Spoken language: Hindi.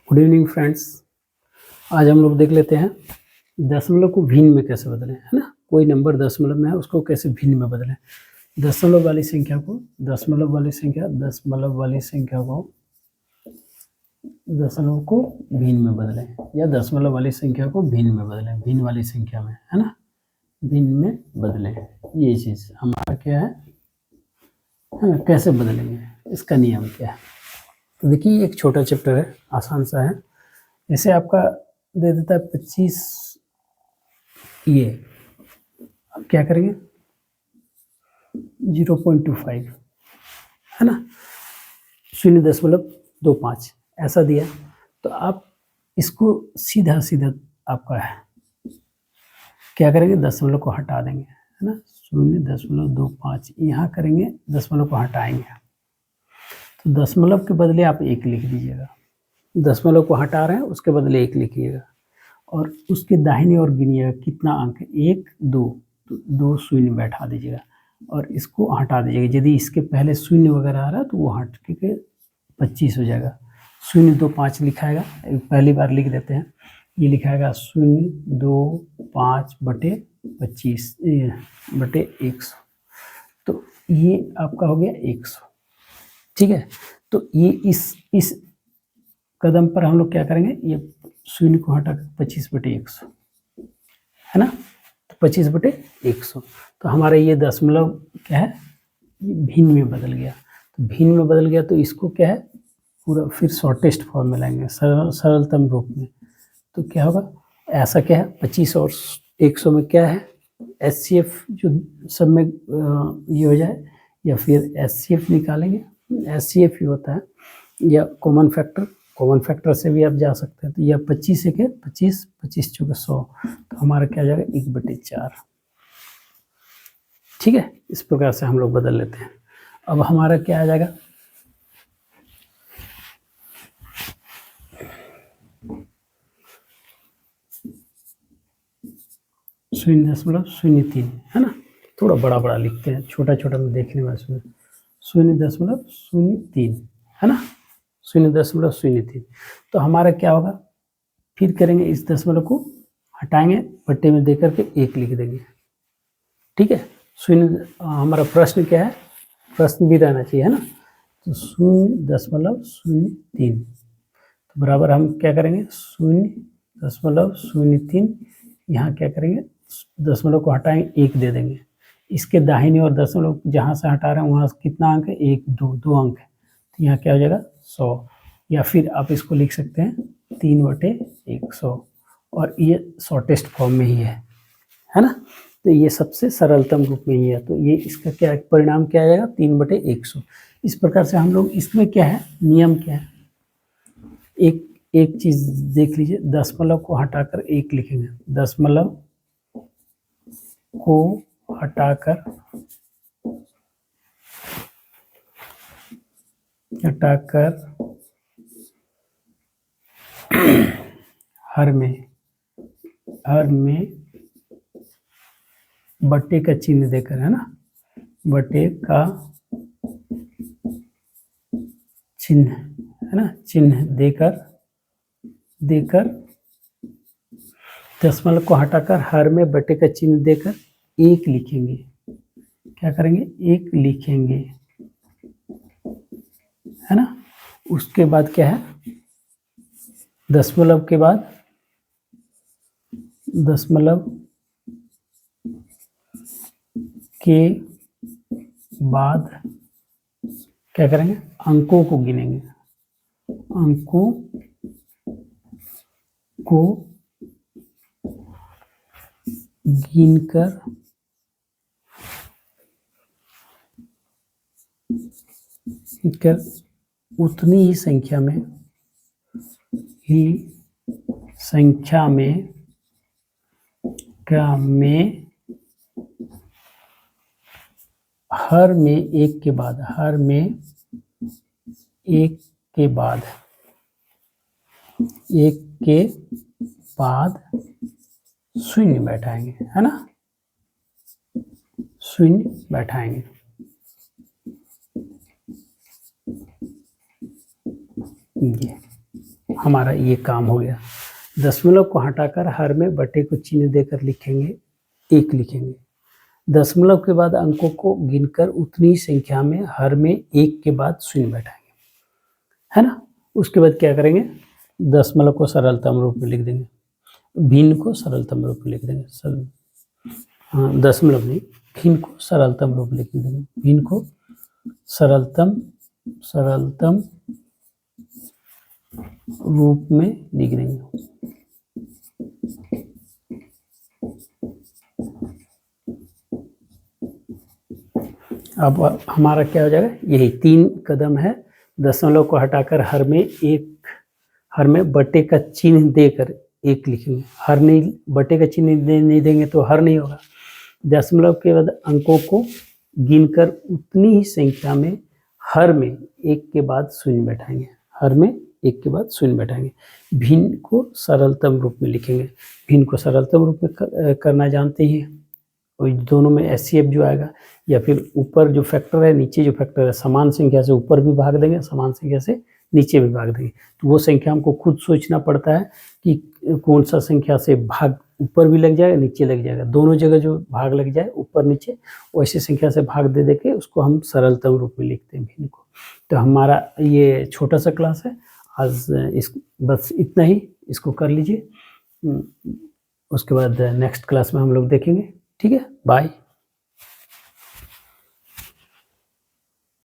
Good evening friends. आज हम लोग देख लेते हैं दशमलव को भिन्न में कैसे बदलें, है ना। कोई नंबर दशमलव में है उसको कैसे भिन्न में बदलें। दशमलव वाली संख्या को दशमलव वाली संख्या को भिन्न में बदलें या दशमलव वाली संख्या को भिन्न में बदलें, भिन्न वाली संख्या में, है ना, भिन्न में बदलें। ये चीज़ हमारा क्या है ना, कैसे बदलेंगे, इसका नियम क्या है। तो देखिए एक छोटा चैप्टर है, आसान सा है। जैसे आपका दे देता है 25, ये अब क्या करेंगे 0.25, है ना, 0.25 ऐसा दिया। तो आप इसको सीधा सीधा आपका है क्या करेंगे, दशमलव को हटा देंगे, है ना, 0.25 यहाँ करेंगे, दशमलव को हटाएंगे। तो दशमलव के बदले आप 1 लिख दीजिएगा, दशमलव को हटा रहे हैं उसके बदले 1 लिखिएगा और उसके दाहिनी ओर गिनिएगा कितना अंक है, 1 2, तो 2 शून्य बैठा दीजिएगा और इसको हटा दीजिएगा। यदि इसके पहले शून्य वगैरह आ रहा है तो वो हट के 25 हो जाएगा। 0.25 लिखाएगा, पहली बार लिख देते हैं, ये लिखाएगा 0.25 बटे 25 बटे 100। तो ये आपका हो गया 100, ठीक है। तो ये इस कदम पर हम लोग क्या करेंगे, ये 0 को हटा कर 25 बटे 100, है ना, तो 25 बटे 100। तो हमारा ये दशमलव क्या है, भिन्न में बदल गया। तो भिन्न में बदल गया तो इसको क्या है पूरा फिर शॉर्टेस्ट फॉर्म में लाएंगे, सरलतम रूप में। तो क्या होगा, ऐसा क्या है 25 और 100 में क्या है, HCF जो सब में ये हो जाए, या फिर HCF निकालेंगे, HCF ही होता है, या कॉमन फैक्टर से भी आप जा सकते हैं। तो यह 25 है, 25 चौके 100, तो हमारा क्या जाएगा 1/4, ठीक है। इस प्रकार से हम लोग बदल लेते हैं। अब हमारा क्या आ जाएगा, शून्य दशमलव 0.03, है ना, थोड़ा बड़ा लिखते हैं, छोटा में देखने में 0.03, है ना, 0.03। तो हमारा क्या होगा, फिर करेंगे इस दशमलव को हटाएंगे, बट्टे में देकर के 1 लिख देंगे, ठीक है। हमारा प्रश्न क्या है, प्रश्न भी रहना चाहिए, है ना। तो 0.03 तो बराबर हम क्या करेंगे 0.03, यहाँ क्या करेंगे दशमलव को हटाएंगे 1 दे देंगे, इसके दाहिनी ओर दशमलव जहाँ से हटा रहे हैं वहाँ कितना अंक है, 1 2 अंक है, तो यहाँ क्या हो जाएगा 100। या फिर आप इसको लिख सकते हैं 3/100, और ये शॉर्टेस्ट फॉर्म में ही है ना। तो ये सबसे सरलतम रूप में ही है। तो ये इसका क्या परिणाम क्या आएगा, 3/100। इस प्रकार से हम लोग इसमें क्या है, नियम क्या है, एक चीज देख लीजिए, दशमलव को हटाकर 1 लिखेंगे, दशमलव को हटाकर हर में बट्टे का चिन्ह देकर, है ना, बट्टे का चिन्ह, है ना, चिन्ह देकर दशमलव को हटाकर हर में बट्टे का चिन्ह देकर 1 लिखेंगे। क्या करेंगे, 1 लिखेंगे, है ना। उसके बाद क्या है, दशमलव के बाद क्या करेंगे, अंकों को गिनेंगे, अंकों को गिनकर उतनी ही संख्या में हर में एक के बाद शून्य बैठाएंगे, है ना, शून्य बैठाएंगे। ये हमारा ये काम हो गया। दशमलव को हटाकर हर में बटे को चिन्ह देकर लिखेंगे, 1 लिखेंगे। दशमलव के बाद अंकों को गिनकर उतनी ही संख्या में हर में 1 के बाद शून्य बैठाएंगे, है ना। उसके बाद क्या करेंगे, दशमलव को सरलतम रूप में लिख देंगे, भिन्न को सरलतम रूप में लिख देंगे। हाँ, दशमलव नहीं, भिन्न को सरलतम रूप में लिख देंगे, भिन्न को सरलतम रूप में लिख देंगे। अब हमारा क्या हो जाएगा, यही 3 कदम है। दशमलव को हटाकर हर में बटे का चिन्ह देकर 1 लिखेंगे। हर नहीं, बटे का चिन्ह नहीं देंगे तो हर नहीं होगा। दशमलव के बाद अंकों को गिनकर उतनी ही संख्या में हर में 1 के बाद शून्य बैठाएंगे, हर में 1 के बाद शून्य बैठाएंगे। भिन्न को सरलतम रूप में लिखेंगे। भिन्न को सरलतम रूप में करना जानते ही हैं, और दोनों में एचसीएफ जो आएगा, या फिर ऊपर जो फैक्टर है नीचे जो फैक्टर है, समान संख्या से ऊपर भी भाग देंगे, समान संख्या से नीचे भी भाग देंगे। तो वो संख्या हमको खुद सोचना पड़ता है कि कौन सा संख्या से भाग ऊपर भी लग जाएगा नीचे लग जाएगा, दोनों जगह जो भाग लग जाए ऊपर नीचे, वैसी संख्या से भाग दे के उसको हम सरलतम रूप में लिखते हैं भिन्न को। तो हमारा ये छोटा सा क्लास है आज, बस इतना ही, इसको कर लीजिए। उसके बाद नेक्स्ट क्लास में हम लोग देखेंगे। ठीक है, बाय।